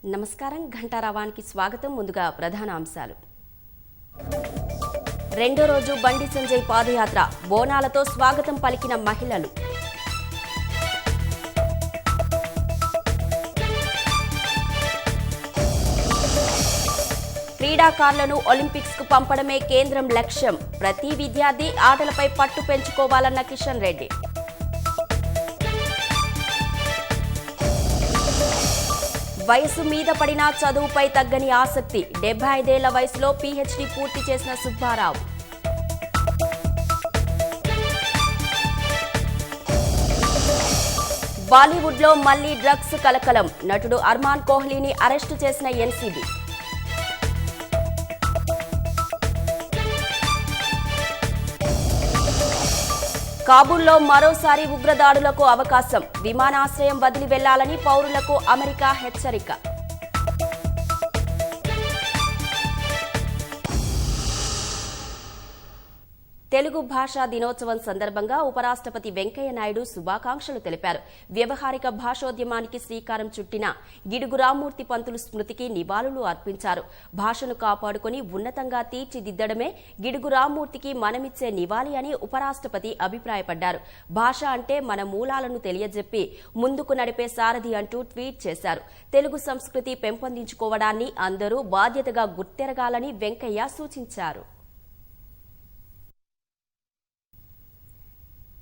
నమస్కారం ఘంటారావానికి స్వాగతం. ముందుగా ప్రధాన అంశాలు. రెండో రోజు బండి సంజయ్ పాదయాత్ర, బోనాలతో స్వాగతం పలికిన మహిళలు. క్రీడాకారులను ఒలింపిక్స్ కు పంపడమే కేంద్రం లక్ష్యం. ప్రతి విద్యార్థి ఆటలపై పట్టు పెంచుకోవాలన్న కిషన్ రెడ్డి. వయసు మీద పడిన చదువుపై తగ్గని ఆసక్తి. 75 ఏళ్ల వయసులో పీహెచ్డీ పూర్తి చేసిన సుబ్బారావు. బాలీవుడ్ లో మళ్లీ డ్రగ్స్ కలకలం. నటుడు అర్మాన్ కోహ్లీని అరెస్టు చేసిన ఎన్సీబీ. కాబూల్లో మరోసారి ఉగ్రదాడులకు అవకాశం. విమానాశ్రయం వదిలి వెళ్లాలని పౌరులకు అమెరికా హెచ్చరిక. తెలుగు భాషా దినోత్సవం సందర్భంగా ఉపరాష్ట్రపతి వెంకయ్య నాయుడు శుభాకాంక్షలు తెలిపారు. వ్యవహారిక భాషోద్యమానికి శ్రీకారం చుట్టిన గిడుగు రామ్మూర్తి పంతులు స్మృతికి నివాళులు అర్పించారు. భాషను కాపాడుకుని ఉన్నతంగా తీర్చిదిద్దడమే గిడుగు రామ్మూర్తికి మనమిచ్చే నివాళి అని ఉపరాష్ట్రపతి అభిప్రాయపడ్డారు. భాష అంటే మన మూలాలను తెలియజెప్పి ముందుకు నడిపే సారథి అంటూ ట్వీట్ చేశారు. తెలుగు సంస్కృతి పెంపొందించుకోవడాన్ని అందరూ బాధ్యతగా గుర్తెరగాలని వెంకయ్య సూచించారు.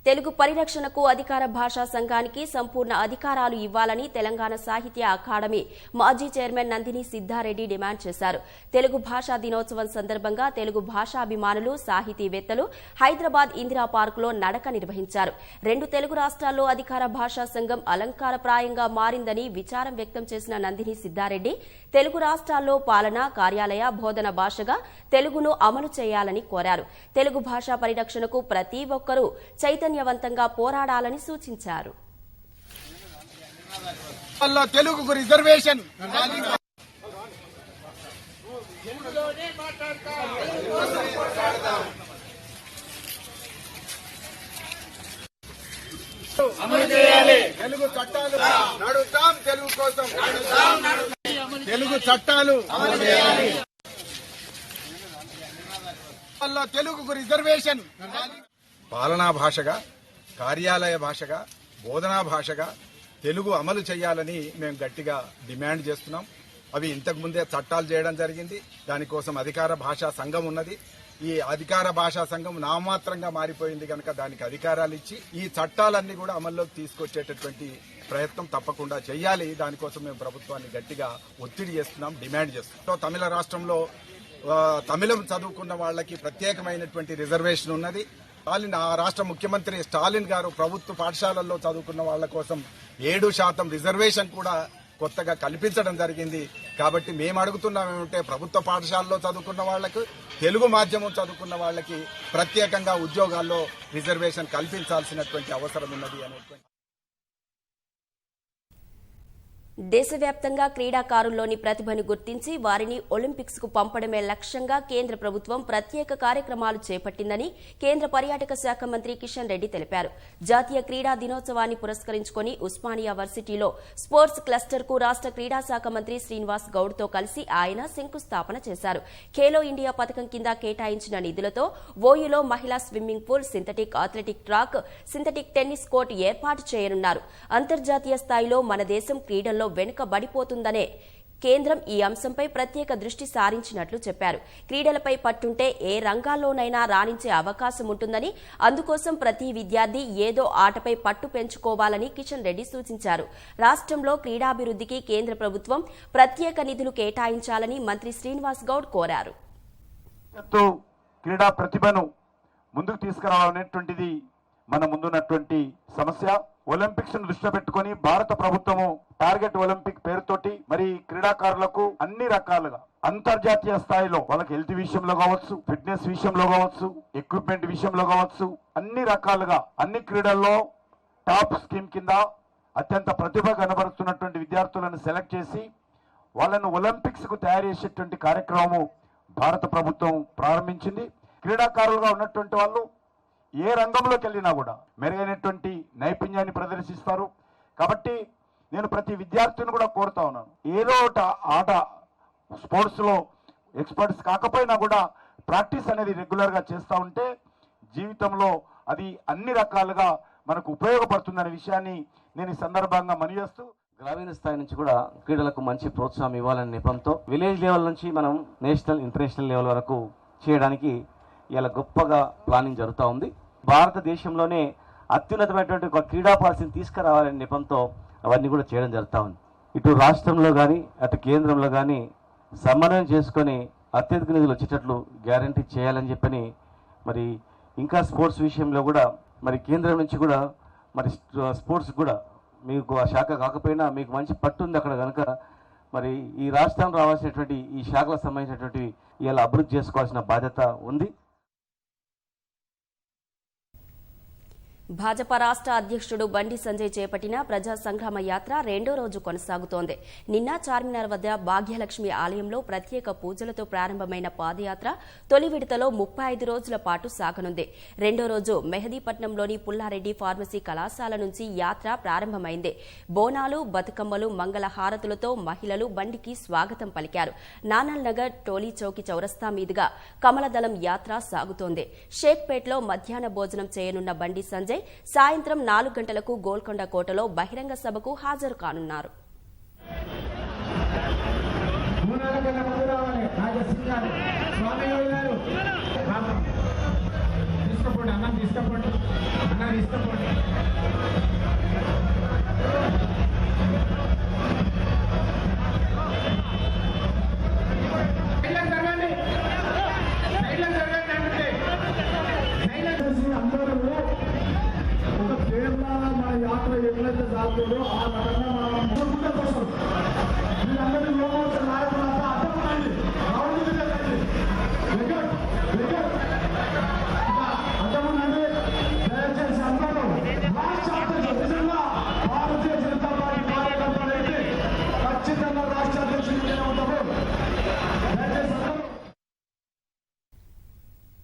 తెలుగు పరిరక్షణకు అధికార భాషా సంఘానికి సంపూర్ణ అధికారాలు ఇవ్వాలని తెలంగాణ సాహిత్య అకాడమీ మాజీ చైర్మన్ నందిని సిద్ధారెడ్డి డిమాండ్ చేశారు. తెలుగు భాషా దినోత్సవం సందర్భంగా తెలుగు భాషాభిమానులు, సాహితీవేత్తలు హైదరాబాద్ ఇందిరా పార్కులో నడక నిర్వహించారు. 2 తెలుగు రాష్ట్రాల్లో అధికార భాషా సంఘం అలంకారప్రాయంగా మారిందని విచారం వ్యక్తం చేసిన నందిని సిద్ధారెడ్డి తెలుగు రాష్ట్రాల్లో పాలన, కార్యాలయ, బోధన భాషగా తెలుగును అమలు చేయాలని కోరారు. తెలుగు భాషా పరిరక్షణకు ప్రతి ఒక్కరూ చైతన్యవంతంగా పోరాడాలని సూచించారు. తెలుగుకు రిజర్వేషన్ అమలు చేయాలి. తెలుగు చట్టాలు నడుస్తాం, తెలుగు కోసం తెలుగు చట్టాలు అమలు చేయాలి. తెలుగుకు రిజర్వేషన్ పాలనా భాషగా, కార్యాలయ భాషగా, బోధనా భాషగా తెలుగు అమలు చేయాలని మేము గట్టిగా డిమాండ్ చేస్తున్నాం. అవి ఇంతకు ముందే చట్టాలు చేయడం జరిగింది. దానికోసం అధికార భాషా సంఘం ఉన్నది. ఈ అధికార భాషా సంఘం నామాత్రంగా మారిపోయింది కనుక దానికి అధికారాలు ఇచ్చి ఈ చట్టాలన్నీ కూడా అమల్లోకి తీసుకొచ్చేటటువంటి ప్రయత్నం తప్పకుండా చేయాలి. దానికోసం మేము ప్రభుత్వాన్ని గట్టిగా ఒత్తిడి చేస్తున్నాం, డిమాండ్ చేస్తున్నాం. తమిళ రాష్ట్రంలో తమిళం చదువుకున్న వాళ్ళకి ప్రత్యేకమైనటువంటి రిజర్వేషన్ ఉన్నది. ఆ రాష్ట్ర ముఖ్యమంత్రి స్టాలిన్ గారు ప్రభుత్వ పాఠశాలల్లో చదువుకున్న వాళ్ల కోసం 7% రిజర్వేషన్ కూడా కొత్తగా కల్పించడం జరిగింది. కాబట్టి మేము అడుగుతున్నాం ఏమంటే ప్రభుత్వ పాఠశాలలో చదువుకున్న వాళ్లకు, తెలుగు మాధ్యమం చదువుకున్న వాళ్ళకి ప్రత్యేకంగా ఉద్యోగాల్లో రిజర్వేషన్ కల్పించాల్సినటువంటి అవసరం ఉన్నది అనేటువంటి. దేశవ్యాప్తంగా క్రీడాకారుల్లోని ప్రతిభను గుర్తించి వారిని ఒలింపిక్స్ కు పంపడమే లక్ష్యంగా కేంద్ర ప్రభుత్వం ప్రత్యేక కార్యక్రమాలు చేపట్టిందని కేంద్ర పర్యాటక శాఖ మంత్రి కిషన్ రెడ్డి తెలిపారు. జాతీయ క్రీడా దినోత్సవాన్ని పురస్కరించుకుని ఉస్మానియా వర్సిటీలో స్పోర్ట్స్ క్లస్టర్ కు రాష్ట్ర క్రీడా శాఖ మంత్రి శ్రీనివాస్ గౌడ్ తో కలిసి ఆయన శంకుస్థాపన చేశారు. ఖేలో ఇండియా పథకం కింద కేటాయించిన నిధులతో ఓయూలో మహిళా swimming pool, synthetic athletic track, synthetic tennis court ఏర్పాటు చేయనున్నారు. అంతర్జాతీయ స్థాయిలో మన దేశం క్రీడల్లో వెనుకబడిపోతుందనే కేంద్రం ఈ అంశంపై ప్రత్యేక దృష్టి సారించినట్లు చెప్పారు. క్రీడలపై పట్టుంటే ఏ రంగాల్లోనైనా రాణించే అవకాశం ఉంటుందని, అందుకోసం ప్రతి విద్యార్థి ఏదో ఆటపై పట్టు పెంచుకోవాలని కిషన్ రెడ్డి సూచించారు. రాష్ట్రంలో క్రీడాభివృద్ధికి కేంద్ర ప్రభుత్వం ప్రత్యేక నిధులు కేటాయించాలని మంత్రి శ్రీనివాస్ గౌడ్ కోరారు. క్రీడా ప్రతిభను ముందుకు తీసుకురావాలనేటువంటిది మన ముందున్నటువంటి సమస్య. ఒలింపిక్స్ ను దృష్టిలో పెట్టుకుని భారత ప్రభుత్వము టార్గెట్ ఒలింపిక్ పేరుతోటి మరి క్రీడాకారులకు అన్ని రకాలుగా అంతర్జాతీయ స్థాయిలో వాళ్ళకి హెల్త్ విషయంలో కావచ్చు, ఫిట్నెస్ విషయంలో కావచ్చు, ఎక్విప్మెంట్ విషయంలో కావచ్చు, అన్ని రకాలుగా అన్ని క్రీడల్లో టాప్ స్కీమ్ కింద అత్యంత ప్రతిభ కనబరుస్తున్నటువంటి విద్యార్థులను సెలెక్ట్ చేసి వాళ్ళను ఒలింపిక్స్ కు తయారు చేసేటువంటి కార్యక్రమము భారత ప్రభుత్వం ప్రారంభించింది. క్రీడాకారులుగా ఉన్నటువంటి వాళ్ళు ఏ రంగంలోకి వెళ్ళినా కూడా మెరుగైనటువంటి నైపుణ్యాన్ని ప్రదర్శిస్తారు. కాబట్టి నేను ప్రతి విద్యార్థిని కూడా కోరుతా ఉన్నాను, ఏదో ఒక ఆట స్పోర్ట్స్లో ఎక్స్పర్ట్స్ కాకపోయినా కూడా ప్రాక్టీస్ అనేది రెగ్యులర్గా చేస్తూ ఉంటే జీవితంలో అది అన్ని రకాలుగా మనకు ఉపయోగపడుతుందనే విషయాన్ని నేను ఈ సందర్భంగా మనవిస్తూ, గ్రామీణ స్థాయి నుంచి కూడా క్రీడలకు మంచి ప్రోత్సాహం ఇవ్వాలనే నెపంతో విలేజ్ లెవెల్ నుంచి మనం నేషనల్ ఇంటర్నేషనల్ లెవెల్ వరకు చేయడానికి ఇలా గొప్పగా ప్లానింగ్ జరుగుతూ ఉంది. భారతదేశంలోనే అత్యున్నతమైనటువంటి ఒక క్రీడా పాలసీని తీసుకురావాలనే నెపంతో అవన్నీ కూడా చేయడం జరుగుతూ ఉంది. ఇటు రాష్ట్రంలో కానీ అటు కేంద్రంలో కానీ సమన్వయం చేసుకొని అత్యధిక నిధులు వచ్చేటట్లు గ్యారంటీ చేయాలని చెప్పని, మరి ఇంకా స్పోర్ట్స్ విషయంలో కూడా మరి కేంద్రం నుంచి కూడా మరి స్పోర్ట్స్ కూడా మీకు ఆ శాఖ కాకపోయినా మీకు మంచి పట్టు ఉంది అక్కడ కనుక మరి ఈ రాష్ట్రం రావాల్సినటువంటి ఈ శాఖలకు సంబంధించినటువంటి ఇలా అభివృద్ధి చేసుకోవాల్సిన బాధ్యత ఉంది. భాజపా రాష్ట్ర అధ్యక్షుడు బండి సంజయ్ చేపట్టిన ప్రజా సంగ్రామ యాత్ర రెండో రోజు కొనసాగుతోంది. నిన్న చార్మినార్ వద్ద భాగ్యలక్ష్మి ఆలయంలో ప్రత్యేక పూజలతో ప్రారంభమైన పాదయాత్ర తొలి విడతలో 35 రోజుల పాటు సాగనుంది. రెండో రోజు మెహదీపట్నంలోని పుల్లారెడ్డి ఫార్మసీ కళాశాల నుంచి యాత్ర ప్రారంభమైంది. బోనాలు, బతుకమ్మలు, మంగళ హారతులతో మహిళలు బండికి స్వాగతం పలికారు. నానల్ నగర్, టోలీ చౌకి చౌరస్తా మీదుగా కమలదళం యాత్ర సాగుతోంది. షేక్పేట్లో మధ్యాహ్న భోజనం చేయనున్న బండి సంజయ్ సాయంత్రం 4 గంటలకు గోల్కొండ కోటలో బహిరంగ సభకు హాజరు కానున్నారు. ఎట్లయితే సాగుతుందో ఆ రకంగా మనం ముందుకు వస్తాం. మీరందరూ యువమోర్చా నాయకులంతా అడ్డపడండి, అడ్డపడండి, దయచేసి అందరూ రాష్ట్ర అధ్యక్షుడు నిజంగా భారతీయ జనతా పార్టీ కార్యకర్తలైతే ఖచ్చితంగా రాష్ట్ర అధ్యక్షుడిగానే ఉంటారు. దయచేసి అందరూ.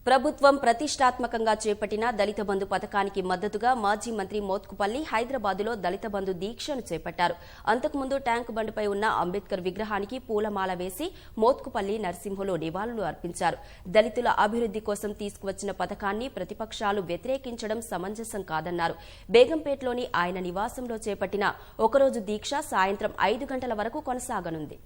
ప్రభుత్వం ప్రతిష్టాత్మకంగా చేపట్టిన దళిత బంధు పథకానికి మద్దతుగా మాజీ మంత్రి మోత్కుపల్లి హైదరాబాదులో దళిత బంధు దీక్షను చేపట్టారు. అంతకుముందు ట్యాంకు బండ్పై ఉన్న అంబేద్కర్ విగ్రహానికి పూలమాల వేసి మోత్కుపల్లి నరసింహులు నివాళులు అర్పించారు. దళితుల అభివృద్ది కోసం తీసుకువచ్చిన పథకాన్ని ప్రతిపక్షాలు వ్యతిరేకించడం సమంజసం కాదన్నారు. బేగంపేటలోని ఆయన నివాసంలో చేపట్టిన ఒకరోజు దీక్ష సాయంత్రం 5 గంటల వరకు కొనసాగనుంది.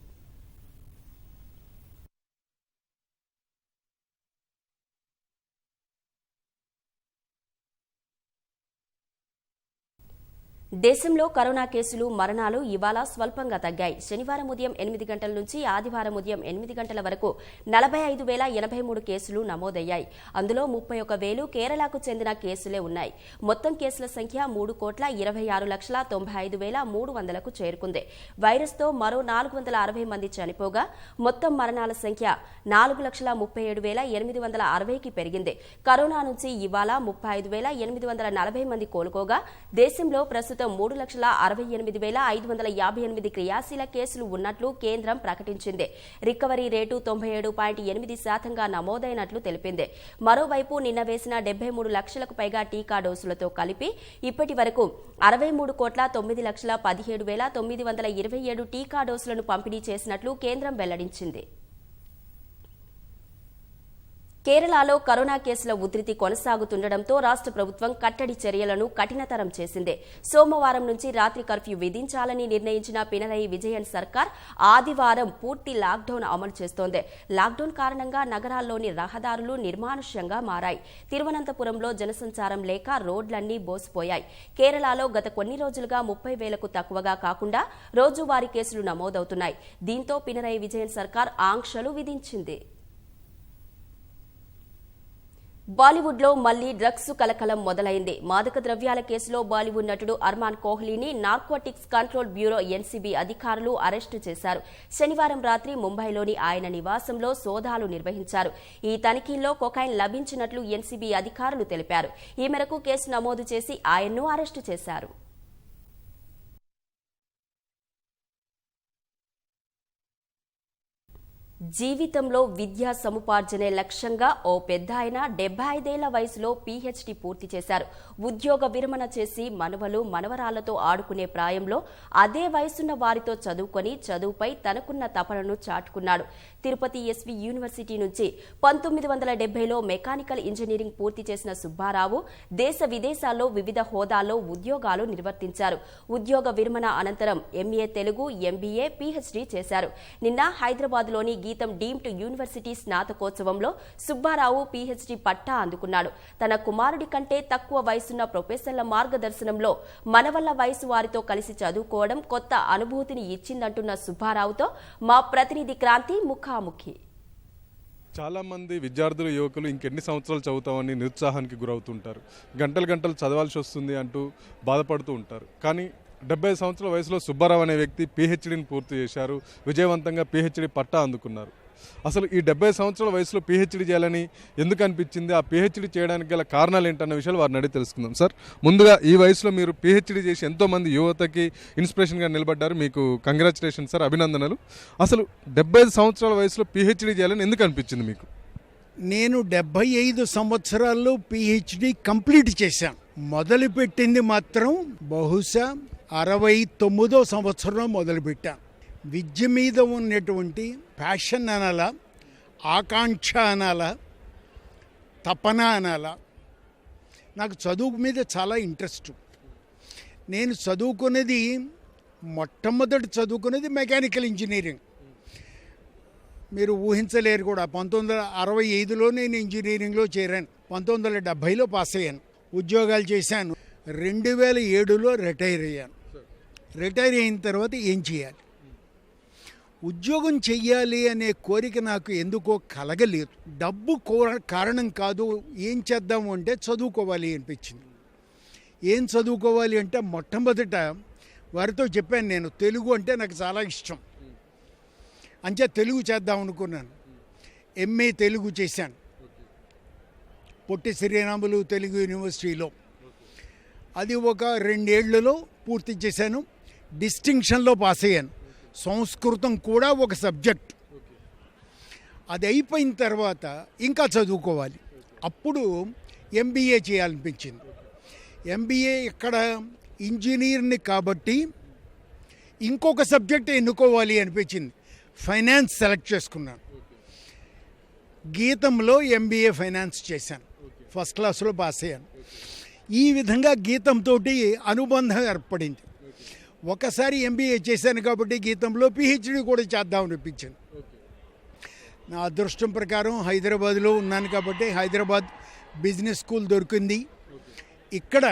దేశంలో కరోనా కేసులు, మరణాలు ఇవాళ స్వల్పంగా తగ్గాయి. శనివారం ఉదయం 8 గంటల నుంచి ఆదివారం ఉదయం 8 గంటల వరకు 45,083 కేసులు నమోదయ్యాయి. అందులో 31,000 కేరళకు చెందిన కేసులే ఉన్నాయి. మొత్తం కేసుల సంఖ్య 3,26,95,300కు చేరుకుంది. వైరస్తో మరో 460 మంది చనిపోగా మొత్తం మరణాల సంఖ్య 4,37,860కి పెరిగింది. కరోనా నుంచి ఇవాళ 35,840 మంది కోలుకోగా దేశంలో ప్రస్తుతం 3,68,558 క్రియాశీల కేసులు ఉన్నట్లు కేంద్రం ప్రకటించింది. రికవరీ రేటు 97.8% నమోదైనట్లు తెలిపింది. మరోవైపు నిన్న వేసిన 73 లక్షలకు పైగా టీకా డోసులతో కలిపి ఇప్పటి వరకు 63,9,17,927 టీకా డోసులను పంపిణీ చేసినట్లు కేంద్రం వెల్లడించింది. కేరళలో కరోనా కేసుల ఉధృతి కొనసాగుతుండటంతో రాష్ట్ర ప్రభుత్వం కట్టడి చర్యలను కఠినతరం చేసింది. సోమవారం నుంచి రాత్రి కర్ఫ్యూ విధించాలని నిర్ణయించిన పినరయి విజయన్ సర్కార్ ఆదివారం పూర్తి లాక్డౌన్ అమలు చేస్తోంది. లాక్డౌన్ కారణంగా నగరాల్లోని రహదారులు నిర్మానుష్యంగా మారాయి. తిరువనంతపురంలో జనసంచారం లేక రోడ్లన్నీ బోసిపోయాయి. కేరళలో గత కొన్ని రోజులుగా 30,000కు తక్కువగా కాకుండా రోజువారీ కేసులు నమోదవుతున్నాయి. దీంతో పినరయి విజయన్ సర్కార్ ఆంక్షలు విధించింది. బాలీవుడ్ లో మళ్లీ డ్రగ్స్ కలకలం మొదలైంది. మాదక ద్రవ్యాల కేసులో బాలీవుడ్ నటుడు అర్మాన్ కోహ్లీని నార్కోటిక్స్ కంట్రోల్ బ్యూరో ఎన్సీబీ అధికారులు అరెస్టు చేశారు. శనివారం రాత్రి ముంబైలోని ఆయన నివాసంలో సోదాలు నిర్వహించారు. ఈ తనిఖీల్లో కొకైన్ లభించినట్లు ఎన్సీబీ అధికారులు తెలిపారు. ఈ మేరకు కేసు నమోదు చేసి ఆయన్ను అరెస్టు చేశారు. జీవితంలో విద్యా సముపార్జనే లక్ష్యంగా ఓ పెద్దాయన 75 ఏళ్ల వయసులో పీహెచ్డీ పూర్తి చేశారు. ఉద్యోగ విరమణ చేసి మనవలు మనవరాలతో ఆడుకునే ప్రాయంలో అదే వయసున్న వారితో చదువుకొని చదువుపై తనకున్న తపనను చాటుకున్నాడు. తిరుపతి ఎస్వి యూనివర్సిటీ నుంచి 1970లో మెకానికల్ ఇంజనీరింగ్ పూర్తి చేసిన సుబ్బారావు దేశ విదేశాల్లో వివిధ హోదాల్లో ఉద్యోగాలు నిర్వర్తించారు. ఉద్యోగ విరమణ అనంతరం ఎంఏ తెలుగు, ఎంబీఏ, పీహెచ్డీ చేశారు. నిన్న హైదరాబాద్లోని గీతం డీమ్డ్ యూనివర్సిటీ స్నాతకోత్సవంలో సుబ్బారావు పీహెచ్డీ పట్టా అందుకున్నాడు. తన కుమారుడి కంటే తక్కువ వయసున్న ప్రొఫెసర్ల మార్గదర్శనంలో మనవల్ల వయసు వారితో కలిసి చదువుకోవడం కొత్త అనుభూతిని ఇచ్చిందంటున్న సుబ్బారావుతో మా ప్రతినిధి క్రాంతి ముఖాముఖి. చాలా మంది విద్యార్థులు, యువకులు ఇంకెన్ని సంవత్సరాలు చదువుతామని నిరుత్సాహానికి గురవుతుంటారు. గంటలు చదవాల్సి వస్తుంది అంటూ బాధపడుతూ ఉంటారు. కానీ 70 సంవత్సరాల వయసులో సుబ్బారావు అనే వ్యక్తి పీహెచ్డీని పూర్తి చేశారు. విజయవంతంగా పీహెచ్డీ పట్టా అందుకున్నారు. అసలు ఈ 70 సంవత్సరాల వయసులో పీహెచ్డీ చేయాలని ఎందుకు అనిపించింది, ఆ పీహెచ్డీ చేయడానికి గల కారణాలు ఏంటన్న విషయాలు వారిని అడిగి తెలుసుకుందాం. సార్, ముందుగా ఈ వయసులో మీరు పీహెచ్డీ చేసి ఎంతోమంది యువతకి ఇన్స్పిరేషన్గా నిలబడ్డారు. మీకు కంగ్రాచులేషన్ సార్, అభినందనలు. అసలు 75 సంవత్సరాల వయసులో పీహెచ్డీ చేయాలని ఎందుకు అనిపించింది మీకు? నేను 75 సంవత్సరాల్లో పీహెచ్డీ కంప్లీట్ చేశాను. మొదలుపెట్టింది మాత్రం బహుశా 69వ సంవత్సరంలో మొదలుపెట్టాను. విద్య మీద ఉన్నటువంటి ప్యాషన్ అనాలా, ఆకాంక్ష అనాలా, తపన అనాలా, నాకు చదువు మీద చాలా ఇంట్రెస్ట్. నేను మొట్టమొదటి చదువుకునేది మెకానికల్ ఇంజనీరింగ్. మీరు ఊహించలేరు కూడా. 1965లో నేను ఇంజనీరింగ్లో చేరాను. 1970లో పాస్ అయ్యాను. ఉద్యోగాలు చేశాను. 2007లో రిటైర్ అయ్యాను. రిటైర్ అయిన తర్వాత ఏం చేయాలి, ఉద్యోగం చెయ్యాలి అనే కోరిక నాకు ఎందుకో కలగలేదు. డబ్బు కారణం కాదు. ఏం చేద్దాము అంటే చదువుకోవాలి అనిపించింది. ఏం చదువుకోవాలి అంటే మొట్టమొదట వారితో చెప్పాను, నేను తెలుగు అంటే నాకు చాలా ఇష్టం, అంచే తెలుగు చేద్దాం అనుకున్నాను. ఎంఏ తెలుగు చేశాను పొట్టి శ్రీరాములు తెలుగు యూనివర్సిటీలో. అది ఒక 2 ఏళ్లలో పూర్తి చేశాను. డిస్టింక్షన్లో పాస్ అయ్యాను. సంస్కృతం కూడా ఒక సబ్జెక్ట్. అది అయిపోయిన తర్వాత ఇంకా చదువుకోవాలి. అప్పుడు ఎంబీఏ చేయాలనిపించింది. ఎంబీఏ ఇక్కడ ఇంజనీర్ని కాబట్టి ఇంకొక సబ్జెక్ట్ ఎన్నుకోవాలి అనిపించింది. ఫైనాన్స్ సెలెక్ట్ చేసుకున్నాను. గీతంలో ఎంబీఏ ఫైనాన్స్ చేశాను. ఫస్ట్ క్లాస్లో పాస్ అయ్యాను. ఈ విధంగా గీతంతో అనుబంధం ఏర్పడింది. ఒకసారి ఎంబీఏ చేశాను కాబట్టి గీతంలో పీహెచ్డీ కూడా చేద్దాం అనిపించింది. నా అదృష్టం ప్రకారం హైదరాబాద్లో ఉన్నాను కాబట్టి హైదరాబాద్ బిజినెస్ స్కూల్ దొరికింది. ఇక్కడ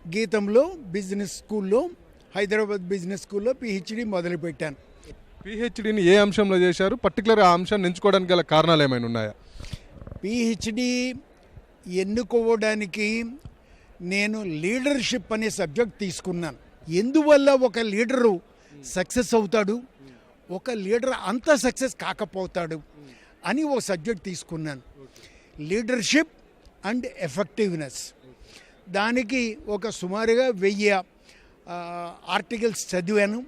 గీతంలో బిజినెస్ స్కూల్లో, హైదరాబాద్ బిజినెస్ స్కూల్లో పీహెచ్డీ మొదలుపెట్టాను. పీహెచ్డీని ఏ అంశంలో చేశారు? పర్టికులర్ ఆ అంశాన్ని ఎంచుకోవడానికి గల కారణాలు ఏమైనా ఉన్నాయా? పీహెచ్డీ ఎన్నుకోవడానికి నేను లీడర్షిప్ అనే సబ్జెక్ట్ తీసుకున్నాను. ఎందువల్ల ఒక లీడరు సక్సెస్ అవుతాడు, ఒక లీడర్ అంత సక్సెస్ కాకపోతాడు అని ఒక సబ్జెక్ట్ తీసుకున్నాను. Leadership and effectiveness. దానికి ఒక సుమారుగా 1000 ఆర్టికల్స్ చదివాను.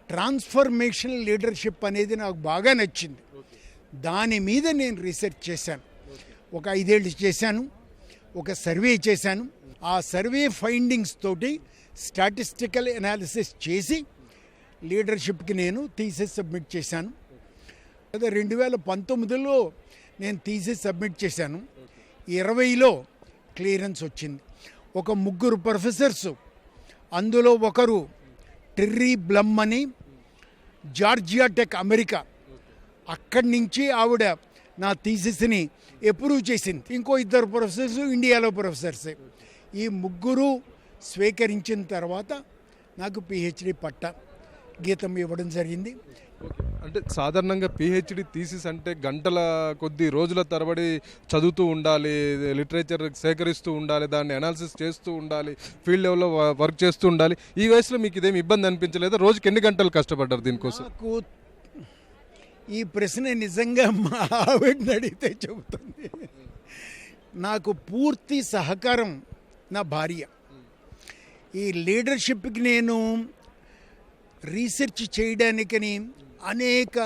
ట్రాన్స్ఫర్మేషన్ లీడర్షిప్ అనేది నాకు బాగా నచ్చింది. దాని మీద నేను రీసెర్చ్ చేశాను. ఒక 5 ఏళ్ళు చేశాను. ఒక సర్వే చేశాను. ఆ సర్వే ఫైండింగ్స్ తోటి స్టాటిస్టికల్ అనాలిసిస్ చేసి లీడర్షిప్కి నేను థీసిస్ సబ్మిట్ చేశాను. అదే 2019లో నేను థీసిస్ సబ్మిట్ చేశాను. 20లో క్లియరెన్స్ వచ్చింది. ఒక 3 ప్రొఫెసర్స్, అందులో ఒకరు టెర్రీ బ్లమ్ అని, జార్జియా టెక్ అమెరికా, అక్కడి నుంచి ఆవిడ నా థీసిస్ని అప్రూవ్ చేసింది. ఇంకో 2 ప్రొఫెసర్స్ ఇండియాలో ప్రొఫెసర్సే. ఈ 3 స్వీకరించిన తర్వాత నాకు పీహెచ్డీ పట్టా గీతం ఇవ్వడం జరిగింది. అంటే సాధారణంగా పీహెచ్డీ థీసిస్ అంటే గంటల కొద్ది రోజుల తరబడి చదువుతూ ఉండాలి, లిటరేచర్ సేకరిస్తూ ఉండాలి, దాన్ని అనాలిసిస్ చేస్తూ ఉండాలి, ఫీల్డ్ లెవెల్లో వర్క్ చేస్తూ ఉండాలి. ఈ వయసులో మీకు ఇదేమి ఇబ్బంది అనిపించలేదా? రోజుకి ఎన్ని గంటలు కష్టపడ్డారు దీనికోసం? నాకు ఈ ప్రశ్న నిజంగా మా ఆవిడని అడిగితే చెబుతుంది. నాకు పూర్తి సహకారం నా భార్య. ఈ లీడర్షిప్కి నేను రీసెర్చ్ చేయడానికని అనేక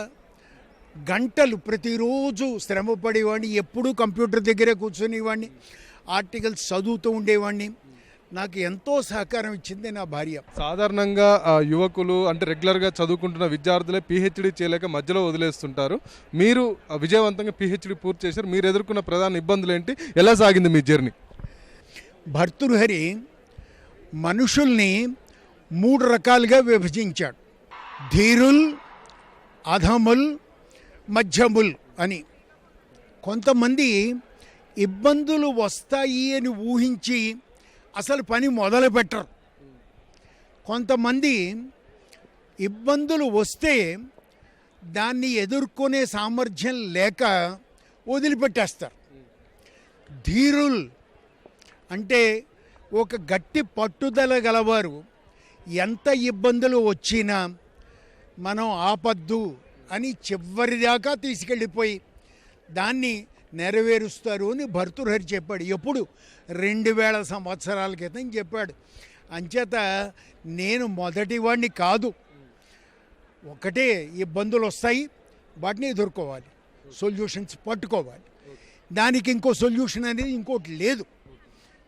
గంటలు ప్రతిరోజు శ్రమపడేవాడిని, ఎప్పుడూ కంప్యూటర్ దగ్గరే కూర్చునేవాడిని, ఆర్టికల్స్ చదువుతూ ఉండేవాడిని. నాకు ఎంతో సహకారం ఇచ్చింది నా భార్య. సాధారణంగా యువకులు అంటే రెగ్యులర్గా చదువుకుంటున్న విద్యార్థులే పిహెచ్డి చేయలేక మధ్యలో వదిలేస్తుంటారు. మీరు విజయవంతంగా పిహెచ్డి పూర్తి చేశారు. మీరు ఎదుర్కొన్న ప్రధాన ఇబ్బందులు ఏంటి, ఎలా సాగింది మీ జర్నీ? భర్తృహరి మనుషుల్ని 3 రకాలుగా విభజించాడు. ధీరుల్, అధముల్, మధ్యముల్ అని. కొంతమంది ఇబ్బందులు వస్తాయి అని ఊహించి అసలు పని మొదలు పెట్టరు. కొంతమంది ఇబ్బందులు వస్తే దాన్ని ఎదుర్కొనే సామర్థ్యం లేక వదిలిపెట్టేస్తారు. ధీరుల్ అంటే ఒక గట్టి పట్టుదల గలవారు ఎంత ఇబ్బందులు వచ్చినా మనం ఆపద్దు అని చివరిదాకా తీసుకెళ్ళిపోయి దాన్ని నెరవేరుస్తారు అని భర్తృహరి చెప్పాడు. ఎప్పుడు 2000 సంవత్సరాల క్రితం చెప్పాడు. అంచేత నేను మొదటి వాడిని కాదు. ఒకటే ఇబ్బందులు వస్తాయి, వాటిని ఎదుర్కోవాలి, సొల్యూషన్స్ పట్టుకోవాలి. దానికి ఇంకో సొల్యూషన్ అనేది ఇంకోటి లేదు.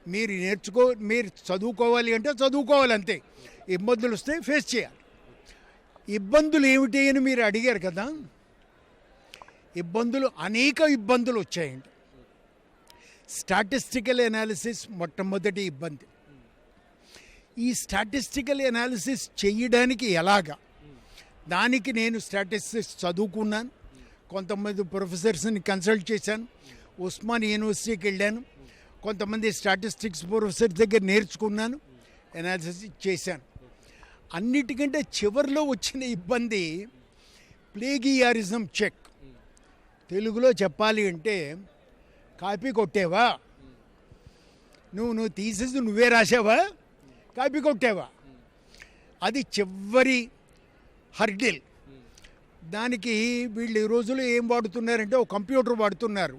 మీరు చదువుకోవాలి అంటే చదువుకోవాలి అంతే. ఇబ్బందులు వస్తే ఫేస్ చేయాలి. ఇబ్బందులు ఏమిటి అని మీరు అడిగారు కదా. అనేక ఇబ్బందులు వచ్చాయండి. స్టాటిస్టికల్ ఎనాలిసిస్ మొట్టమొదటి ఇబ్బంది. ఈ స్టాటిస్టికల్ ఎనాలిసిస్ చేయడానికి ఎలాగా, దానికి నేను స్టాటిస్టిక్స్ చదువుకున్నాను, కొంతమంది ప్రొఫెసర్స్ని కన్సల్ట్ చేశాను, ఉస్మాన్ యూనివర్సిటీకి వెళ్ళాను, కొంతమంది స్టాటిస్టిక్స్ ప్రొఫెసర్స్ దగ్గర నేర్చుకున్నాను, ఎనాలిసిస్ చేశాను. అన్నిటికంటే చివరిలో వచ్చిన ఇబ్బంది ప్లేగియారిజం చెక్. తెలుగులో చెప్పాలి అంటే కాపీ కొట్టేవా, నువ్వు తీసేసి నువ్వే రాసావా, కాపీ కొట్టావా, అది చివరి హర్డిల్. దానికి వీళ్ళు ఈ రోజులో ఏం వాడుతున్నారంటే ఒక కంప్యూటర్ వాడుతున్నారు,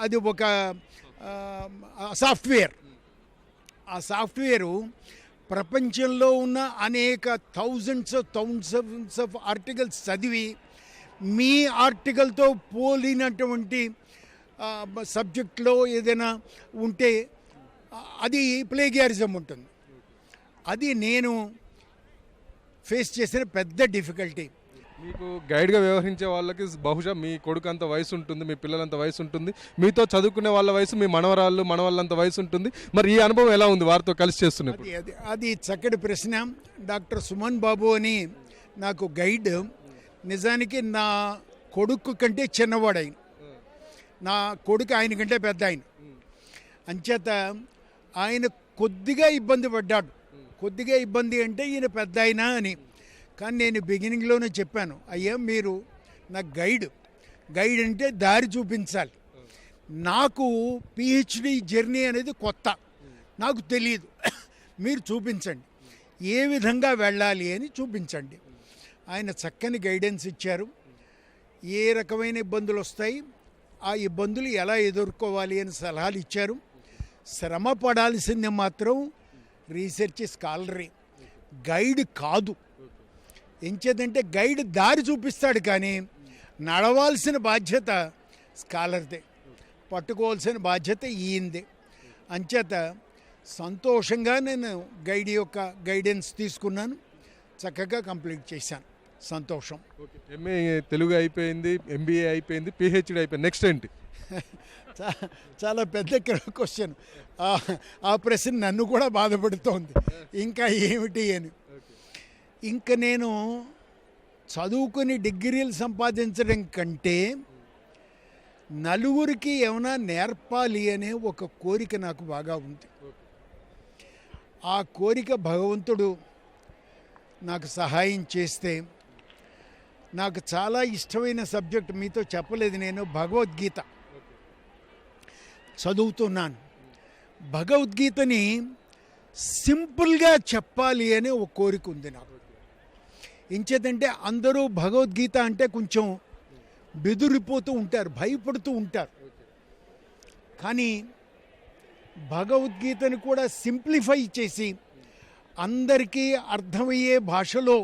అది ఒక సాఫ్ట్వేర్. ఆ సాఫ్ట్వేరు ప్రపంచంలో ఉన్న అనేక థౌజండ్స్ ఆఫ్ ఆర్టికల్స్ చదివి మీ ఆర్టికల్తో పోలినటువంటి సబ్జెక్ట్లో ఏదైనా ఉంటే అది ప్లేగియారిజం ఉంటుంది. అది నేను ఫేస్ చేసిన పెద్ద డిఫికల్టీ. మీకు గైడ్గా వ్యవహరించే వాళ్ళకి బహుశా మీ కొడుకు అంత వయసు ఉంటుంది, మీ పిల్లలంత వయసు ఉంటుంది, మీతో చదువుకునే వాళ్ళ వయసు మీ మనవళ్ళంత వయసు ఉంటుంది. మరి ఈ అనుభవం ఎలా ఉంది వారితో కలిసి చేస్తున్నప్పుడు? అది చక్కటి ప్రశ్న. డాక్టర్ సుమన్ బాబు అని నాకు గైడ్. నిజానికి నా కొడుకు కంటే చిన్నవాడు ఆయన. నా కొడుకు ఆయన కంటే పెద్ద ఆయన. అంచేత ఆయన కొద్దిగా ఇబ్బంది పడ్డాడు. కొద్దిగా ఇబ్బంది అంటే ఈయన పెద్ద ఆయన అని. కానీ నేను బిగినింగ్లోనే చెప్పాను, అయ్యా మీరు నాకు గైడ్ అంటే దారి చూపించాలి. నాకు పిహెచ్డి జర్నీ అనేది కొత్త, నాకు తెలియదు. మీరు చూపించండి, ఏ విధంగా వెళ్ళాలి అని చూపించండి. ఆయన చక్కని గైడెన్స్ ఇచ్చారు. ఏ రకమైన ఇబ్బందులు వస్తాయి, ఆ ఇబ్బందులు ఎలా ఎదుర్కోవాలి అని సలహాలు ఇచ్చారు. శ్రమ పడాల్సింది మాత్రం రీసెర్చ్ స్కాలరీ, గైడ్ కాదు. ఎంచేదంటే గైడ్ దారి చూపిస్తాడు, కానీ నడవాల్సిన బాధ్యత స్కాలర్దే, పట్టుకోవాల్సిన బాధ్యత ఈయందే. అంచేత సంతోషంగా నేను గైడ్ యొక్క గైడెన్స్ తీసుకున్నాను, చక్కగా కంప్లీట్ చేశాను. సంతోషం. ఎంఏ తెలుగు అయిపోయింది, ఎంబీఏ అయిపోయింది, పిహెచ్డి అయిపోయింది, నెక్స్ట్ ఏంటి? చాలా పెద్ద క్వశ్చన్. ఆ ప్రశ్న నన్ను కూడా బాధపడుతోంది, ఇంకా ఏమిటి అని. ఇంకా నేను చదువుకుని డిగ్రీలు సంపాదించడం కంటే నలుగురికి ఏమైనా నేర్పాలి అనే ఒక కోరిక నాకు బాగా ఉంది. ఆ కోరిక భగవంతుడు నాకు సహాయం చేస్తే, నాకు చాలా ఇష్టమైన సబ్జెక్ట్ మీతో చెప్పలేదు, నేను భగవద్గీత చదువుతున్నాను. భగవద్గీతని సింపుల్గా చెప్పాలి అనే ఒక కోరిక ఉంది నాకు. ఎంచేతంటే అందరూ భగవద్గీత అంటే కొంచెం బెదిరిపోతూ ఉంటారు, భయపడుతూ ఉంటారు. కానీ భగవద్గీతను కూడా సింప్లిఫై చేసి అందరికీ అర్థమయ్యే భాషలో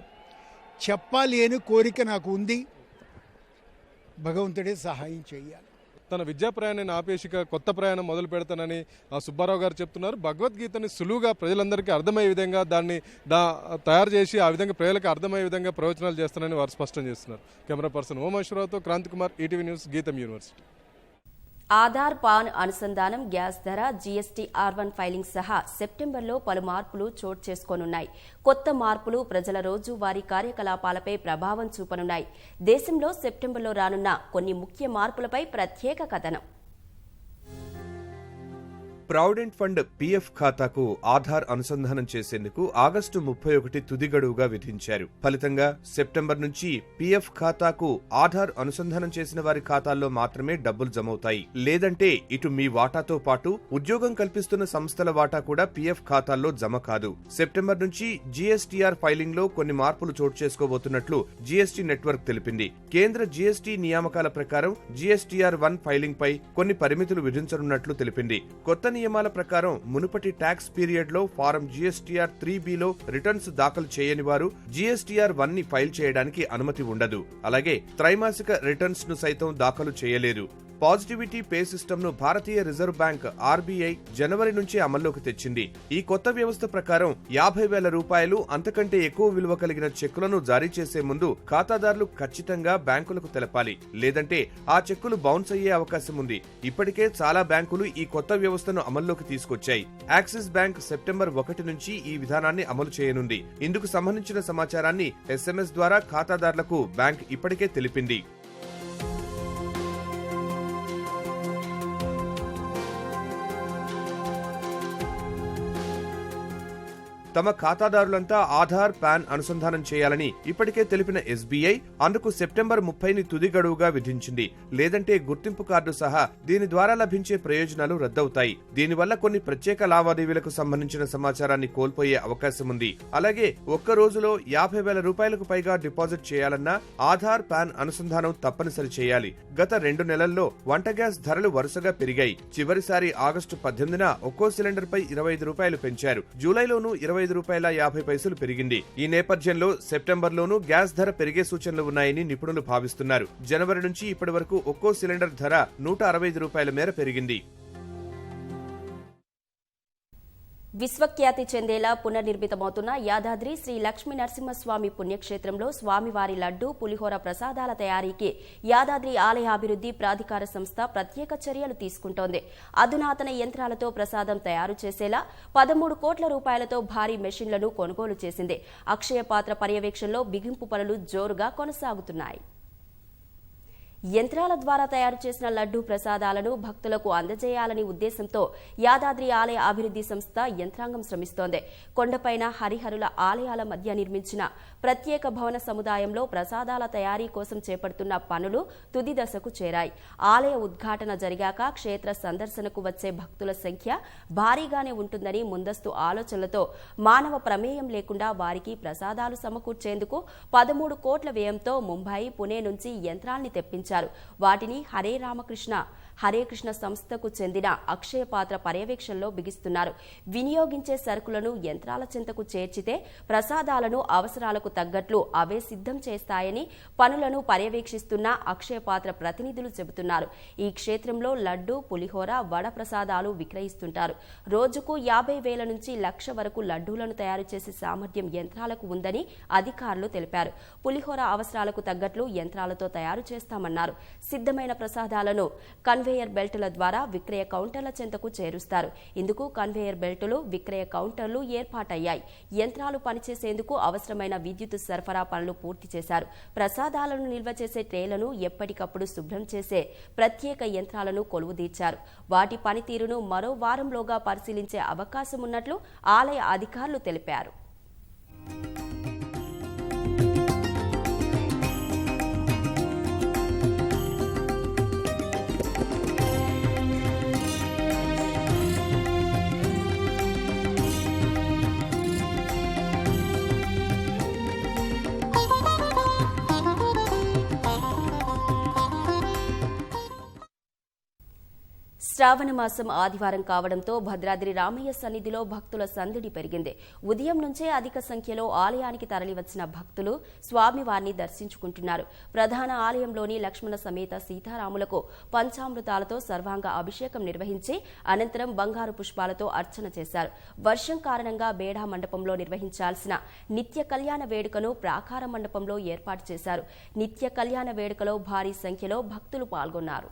చెప్పాలి అని కోరిక నాకు ఉంది. భగవంతుడే సహాయం చేయాలి. తన విద్యా ప్రయాణాన్ని ఆపేసి కొత్త ప్రయాణం మొదలు పెడతానని సుబ్బారావు గారు చెప్తున్నారు. భగవద్గీతని సులువుగా ప్రజలందరికీ అర్థమయ్యే విధంగా దాన్ని తయారు చేసి ఆ విధంగా ప్రజలకు అర్థమయ్యే విధంగా ప్రవచనాలు చేస్తానని వారు స్పష్టం చేస్తున్నారు. కెమెరా పర్సన్ ఓమేశ్వరరావుతో Kranti Kumar, ETV news, GITAM university. Aadhaar, PAN అనుసంధానం, గ్యాస్ ధర, జీఎస్టీ R1 ఫైలింగ్ సహా సెప్టెంబర్లో పలు మార్పులు చోటు చేసుకోనున్నాయి. కొత్త మార్పులు ప్రజల రోజువారీ కార్యకలాపాలపై ప్రభావం చూపనున్నాయి. దేశంలో సెప్టెంబర్లో రానున్న కొన్ని ముఖ్య మార్పులపై ప్రత్యేక కథనం. ప్రావిడెంట్ ఫండ్ PF ఖాతాకు ఆధార్ అనుసంధానం చేసేందుకు ఆగస్టు 31 తుది గడువుగా విధించారు. ఫలితంగా సెప్టెంబర్ నుంచి PF ఖాతాకు ఆధార్ అనుసంధానం చేసిన వారి ఖాతాల్లో మాత్రమే డబ్బులు జమవుతాయి. లేదంటే ఇటు మీ వాటాతో పాటు ఉద్యోగం కల్పిస్తున్న సంస్థల వాటా కూడా PF ఖాతాల్లో జమ కాదు. సెప్టెంబర్ నుంచి GSTR ఫైలింగ్ లో కొన్ని మార్పులు చోటు చేసుకోబోతున్నట్లు GST నెట్వర్క్ తెలిపింది. కేంద్ర GST నియామకాల ప్రకారం GSTR1 ఫైలింగ్ పై కొన్ని పరిమితులు విధించనున్నట్లు తెలిపింది. కొత్త నియమాల ప్రకారం మునుపటి ట్యాక్స్ పీరియడ్ లో ఫారం GSTR 3Bలో రిటర్న్స్ దాఖలు చేయని వారు GSTR1 ని ఫైల్ చేయడానికి అనుమతి ఉండదు. అలాగే త్రైమాసిక రిటర్న్స్ ను సైతం దాఖలు చేయలేరు. పాజిటివిటీ పే సిస్టమ్ ను భారతీయ రిజర్వ్ బ్యాంక్ RBI జనవరి నుంచి అమల్లోకి తెచ్చింది. ఈ కొత్త వ్యవస్థ ప్రకారం 50,000 రూపాయలు అంతకంటే ఎక్కువ విలువ కలిగిన చెక్కులను జారీ చేసే ముందు ఖాతాదారులు ఖచ్చితంగా బ్యాంకులకు తెలపాలి. లేదంటే ఆ చెక్కులు బౌన్స్ అయ్యే అవకాశం ఉంది. ఇప్పటికే చాలా బ్యాంకులు ఈ కొత్త వ్యవస్థను అమల్లోకి తీసుకొచ్చాయి. యాక్సిస్ బ్యాంక్ సెప్టెంబర్ 1 నుంచి ఈ విధానాన్ని అమలు చేయనుంది. ఇందుకు సంబంధించిన సమాచారాన్ని SMS ద్వారా ఖాతాదారులకు బ్యాంక్ ఇప్పటికే తెలిపింది. తమ ఖాతాదారులంతా ఆధార్, పాన్ అనుసంధానం చేయాలని ఇప్పటికే తెలిపిన SBI అందుకు సెప్టెంబర్ 30ని తుది గడువుగా విధించింది. లేదంటే గుర్తింపు కార్డు సహా దీని ద్వారా లభించే ప్రయోజనాలు రద్దవుతాయి. దీనివల్ల కొన్ని ప్రత్యేక లావాదేవీలకు సంబంధించిన సమాచారాన్ని కోల్పోయే అవకాశం ఉంది. అలాగే ఒక్క రోజులో 50,000 రూపాయలకు పైగా డిపాజిట్ చేయాలన్నా ఆధార్, పాన్ అనుసంధానం తప్పనిసరి చేయాలి. గత 2 నెలల్లో వంట గ్యాస్ ధరలు వరుసగా పెరిగాయి. చివరిసారి ఆగస్టు 18న ఒక్కో సిలిండర్ పై 25 రూపాయలు పెంచారు. జూలైలోనూ 25.50 పెరిగింది. ఈ నేపథ్యంలో సెప్టెంబర్లోనూ గ్యాస్ ధర పెరిగే సూచనలు ఉన్నాయని నిపుణులు భావిస్తున్నారు. జనవరి నుంచి ఇప్పటి వరకు ఒక్కో సిలిండర్ ధర 165 రూపాయల మేర పెరిగింది. విశ్వఖ్యాతి చెందేలా పునర్నిర్మితమవుతున్న యాదాద్రి శ్రీ లక్ష్మీ నరసింహస్వామి పుణ్యక్షేత్రంలో స్వామివారి లడ్డూ, పులిహోర ప్రసాదాల తయారీకి యాదాద్రి ఆలయాభివృద్ధి ప్రాధికార సంస్థ ప్రత్యేక చర్యలు తీసుకుంటోంది. అధునాతన యంత్రాలతో ప్రసాదం తయారు చేసేలా 13 కోట్ల రూపాయలతో భారీ మెషిన్లను కొనుగోలు చేసింది. అక్షయ పాత్ర పర్యవేక్షణలో బిగింపు పనులు జోరుగా కొనసాగుతున్నాయి. యంత్రాల ద్వారా తయారు చేసిన లడ్డూ ప్రసాదాలను భక్తులకు అందజేయాలని ఉద్దేశంతో యాదాద్రి ఆలయ అభివృద్ధి సంస్థ యంత్రాంగం శ్రమిస్తోంది. కొండపైన హరిహరుల ఆలయాల మధ్య నిర్మించిన ప్రత్యేక భవన సముదాయంలో ప్రసాదాల తయారీ కోసం చేపడుతున్న పనులు తుది దశకు చేరాయి. ఆలయ ఉద్ఘాటన జరిగాక క్షేత్ర సందర్శనకు వచ్చే భక్తుల సంఖ్య భారీగానే ఉంటుందని ముందస్తు ఆలోచనలతో మానవ ప్రమేయం లేకుండా వారికి ప్రసాదాలు సమకూర్చేందుకు 13 కోట్ల వ్యయంతో ముంబై, పుణే నుంచి యంత్రాల్ని తెప్పించారు. వాటిని హరే రామకృష్ణ, హరే కృష్ణ సంస్థకు చెందిన అక్షయ పాత్ర పర్యవేక్షణలో బిగిస్తున్నారు. వినియోగించే సరుకులను యంత్రాల చెంతకు చేర్చితే ప్రసాదాలను అవసరాలకు తగ్గట్లు అవే సిద్ధం చేస్తాయని పనులను పర్యవేక్షిస్తున్న అక్షయ పాత్ర ప్రతినిధులు చెబుతున్నారు. ఈ క్షేత్రంలో లడ్డు, పులిహోర, వడ ప్రసాదాలు విక్రయిస్తుంటారు. రోజుకు 50,000 నుంచి 1,00,000 వరకు లడ్డూలను తయారు చేసే సామర్థ్యం యంత్రాలకు ఉందని అధికారులు తెలిపారు. పులిహోర అవసరాలకు తగ్గట్లు యంత్రాలతో తయారు చేస్తామన్నారు. సిద్ధమైన ప్రసాదాలను కన్వేయర్ బెల్టుల ద్వారా విక్రయ కౌంటర్ల చెంతకు చేరుస్తారు. ఇందుకు కన్వేయర్ బెల్టులు, విక్రయ కౌంటర్లు ఏర్పాటయ్యాయి. యంత్రాలు పనిచేసేందుకు అవసరమైన విద్యుత్ సరఫరా పనులు పూర్తి చేశారు. ప్రసాదాలను నిల్వ చేసే ట్రేలను ఎప్పటికప్పుడు శుభ్రం చేసే ప్రత్యేక యంత్రాలను కొలువుదీర్చారు. వాటి పనితీరును మరో వారంలోగా పరిశీలించే అవకాశం ఉన్నట్లు ఆలయ అధికారులు తెలిపారు. శ్రావణ మాసం ఆదివారం కావడంతో భద్రాద్రి రామయ్య సన్నిధిలో భక్తుల సందడి పెరిగింది. ఉదయం నుంచే అధిక సంఖ్యలో ఆలయానికి తరలివచ్చిన భక్తులు స్వామివారిని దర్శించుకుంటున్నారు. ప్రధాన ఆలయంలోని లక్ష్మణ సమేత సీతారాములకు పంచామృతాలతో సర్వాంగ అభిషేకం నిర్వహించి అనంతరం బంగారు పుష్పాలతో అర్చన చేశారు. వర్షం కారణంగా బేడా మండపంలో నిర్వహించాల్సిన నిత్య కళ్యాణ వేడుకను ప్రాకార మండపంలో ఏర్పాటు చేశారు. నిత్య కళ్యాణ వేడుకలో భారీ సంఖ్యలో భక్తులు పాల్గొన్నారు.